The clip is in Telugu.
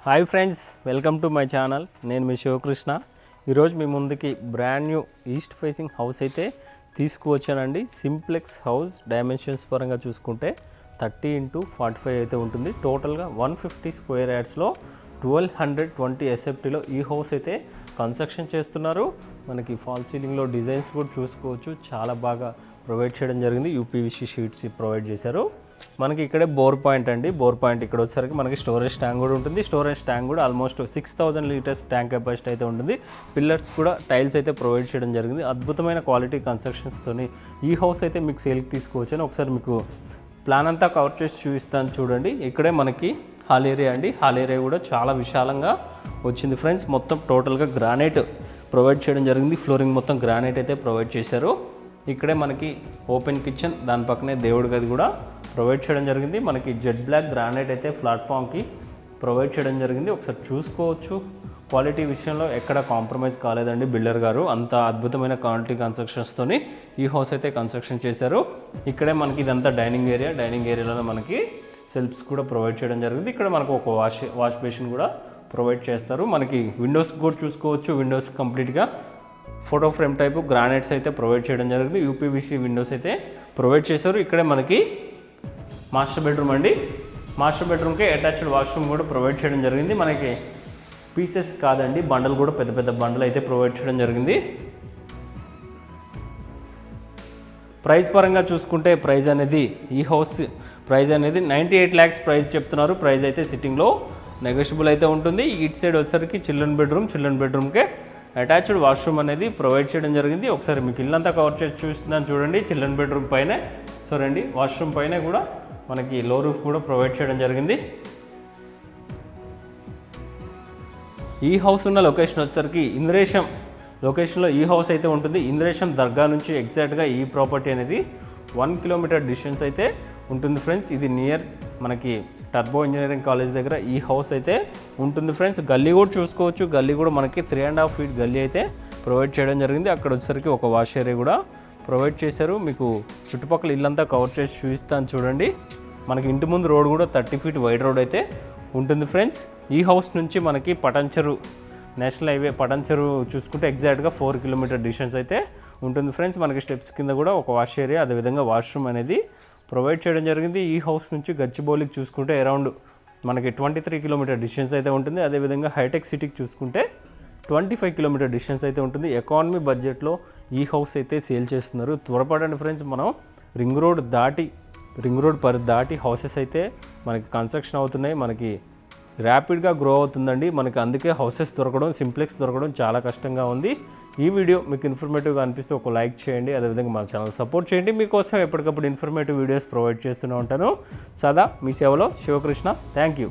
Hi friends, welcome to my channel. నేను మీ శివకృష్ణ. ఈరోజు మీ ముందుకి brand new east facing house అయితే తీసుకువచ్చానండి. సింప్లెక్స్ హౌస్ డైమెన్షన్స్ పరంగా చూసుకుంటే 30x45 అయితే ఉంటుంది. టోటల్గా 150 స్క్వేర్ యార్డ్స్లో 1220 ఎస్ఎఫ్టీలో ఈ హౌస్ అయితే కన్స్ట్రక్షన్ చేస్తున్నారు. మనకి ఫాల్ సీలింగ్లో డిజైన్స్ కూడా చూసుకోవచ్చు, చాలా బాగా ప్రొవైడ్ చేయడం జరిగింది. యూపీవీసీ షీట్స్ ప్రొవైడ్ చేశారు. మనకి ఇక్కడే బోర్ పాయింట్ అండి. బోర్ పాయింట్ ఇక్కడ వచ్చేసరికి మనకి స్టోరేజ్ ట్యాంక్ కూడా ఉంటుంది. స్టోరేజ్ ట్యాంక్ కూడా ఆల్మోస్ట్ 6000 లీటర్స్ ట్యాంక్ కెపాసిటీ అయితే ఉంటుంది. పిల్లర్స్ కూడా టైల్స్ అయితే ప్రొవైడ్ చేయడం జరిగింది. అద్భుతమైన క్వాలిటీ కన్స్ట్రక్షన్స్తోని ఈ హౌస్ అయితే మీకు సేల్కి తీసుకోవచ్చు. ఒకసారి మీకు ప్లాన్ అంతా కవర్ చేసి చూపిస్తాను చూడండి. ఇక్కడే మనకి హాల్ ఏరియా అండి. హాల్ ఏరియా కూడా చాలా విశాలంగా వచ్చింది ఫ్రెండ్స్. మొత్తం టోటల్గా గ్రానైట్ ప్రొవైడ్ చేయడం జరిగింది. ఫ్లోరింగ్ మొత్తం గ్రానైట్ అయితే ప్రొవైడ్ చేశారు. ఇక్కడే మనకి ఓపెన్ కిచెన్, దాని పక్కనే దేవుడి గది కూడా ప్రొవైడ్ చేయడం జరిగింది. మనకి జెడ్ బ్లాక్ గ్రానైట్ అయితే ప్లాట్ఫామ్కి ప్రొవైడ్ చేయడం జరిగింది. ఒకసారి చూసుకోవచ్చు. క్వాలిటీ విషయంలో ఎక్కడ కాంప్రమైజ్ కాలేదండి బిల్డర్ గారు. అంత అద్భుతమైన క్వాలిటీ కన్స్ట్రక్షన్స్తోని ఈ హౌస్ అయితే కన్స్ట్రక్షన్ చేశారు. ఇక్కడే మనకి ఇదంతా డైనింగ్ ఏరియా. డైనింగ్ ఏరియాలో మనకి సెల్ఫ్స్ కూడా ప్రొవైడ్ చేయడం జరిగింది. ఇక్కడ మనకు ఒక వాష్ బేసిన్ కూడా ప్రొవైడ్ చేస్తారు. మనకి విండోస్ కూడా చూసుకోవచ్చు. విండోస్ కంప్లీట్గా ఫోటో ఫ్రేమ్ టైపు గ్రానైట్స్ అయితే ప్రొవైడ్ చేయడం జరిగింది. యూపీవీసీ విండోస్ అయితే ప్రొవైడ్ చేశారు. ఇక్కడే మనకి మాస్టర్ బెడ్రూమ్ అండి. మాస్టర్ బెడ్రూమ్కి అటాచ్డ్ వాష్రూమ్ కూడా ప్రొవైడ్ చేయడం జరిగింది. మనకి పీసెస్ కాదండి, బండలు కూడా పెద్ద పెద్ద బండలు అయితే ప్రొవైడ్ చేయడం జరిగింది. ప్రైస్ పరంగా చూసుకుంటే ఈ హౌస్ ప్రైస్ అనేది 98 lakhs ప్రైస్ చెప్తున్నారు. ప్రైస్ అయితే సిట్టింగ్లో నెగోషియబుల్ అయితే ఉంటుంది. ఇటు సైడ్ వచ్చేసరికి చిల్డ్రన్ బెడ్రూమ్కే అటాచ్డ్ వాష్రూమ్ అనేది ప్రొవైడ్ చేయడం జరిగింది. ఒకసారి మీకు ఇల్లంతా కవర్ చేసి చూస్తున్నాను చూడండి. చిల్డ్రన్ బెడ్రూమ్ పైనే రండి, వాష్రూమ్ పైన కూడా మనకి లో రూఫ్ కూడా ప్రొవైడ్ చేయడం జరిగింది. ఈ హౌస్ ఉన్న లొకేషన్ వచ్చేసరికి ఇంద్రేశం లొకేషన్లో ఈ హౌస్ అయితే ఉంటుంది. ఇంద్రేశం దర్గా నుంచి ఎగ్జాక్ట్గా ఈ ప్రాపర్టీ అనేది 1 kilometer డిస్టెన్స్ అయితే ఉంటుంది ఫ్రెండ్స్. ఇది నియర్ మనకి టర్బో ఇంజనీరింగ్ కాలేజ్ దగ్గర ఈ హౌస్ అయితే ఉంటుంది ఫ్రెండ్స్. గల్లీ కూడా చూసుకోవచ్చు. గల్లీ కూడా మనకి 3.5 feet గల్లీ అయితే ప్రొవైడ్ చేయడం జరిగింది. అక్కడ వచ్చేసరికి ఒక వాష్ ఏరియా కూడా ప్రొవైడ్ చేశారు. మీకు చుట్టుపక్కల ఇల్లంతా కవర్ చేసి చూపిస్తాను చూడండి. మనకి ఇంటి ముందు రోడ్ కూడా 30 feet వైడ్ రోడ్ అయితే ఉంటుంది ఫ్రెండ్స్. ఈ హౌస్ నుంచి మనకి పటంచెరు నేషనల్ హైవే పటంచెరు చూసుకుంటే ఎగ్జాక్ట్గా 4 kilometer డిస్టెన్స్ అయితే ఉంటుంది ఫ్రెండ్స్. మనకి స్టెప్స్ కింద కూడా ఒక వాష్ ఏరియా, అదేవిధంగా వాష్రూమ్ అనేది ప్రొవైడ్ చేయడం జరిగింది. ఈ హౌస్ నుంచి గచ్చిబౌలికి చూసుకుంటే అరౌండ్ మనకి 23 kilometer డిస్టెన్స్ అయితే ఉంటుంది. అదేవిధంగా హైటెక్ సిటీకి చూసుకుంటే 25 kilometer డిస్టెన్స్ అయితే ఉంటుంది. ఎకానమీ బడ్జెట్లో ఈ హౌస్ అయితే సేల్ చేస్తున్నారు. త్వరపడండి ఫ్రెండ్స్. మనం రింగ్ రోడ్ దాటి హౌసెస్ అయితే మనకి కన్స్ట్రక్షన్ అవుతున్నాయి. మనకి ర్యాపిడ్గా గ్రో అవుతుందండి. మనకి అందుకే హౌసెస్ దొరకడం, సింప్లెక్స్ దొరకడం చాలా కష్టంగా ఉంది. ఈ వీడియో మీకు ఇన్ఫర్మేటివ్గా అనిపిస్తే ఒక లైక్ చేయండి. అదేవిధంగా మన ఛానల్ సపోర్ట్ చేయండి. మీకోసం ఎప్పటికప్పుడు ఇన్ఫర్మేటివ్ వీడియోస్ ప్రొవైడ్ చేస్తూనే ఉంటాను. సదా మీ సేవలో శివకృష్ణ. Thank you.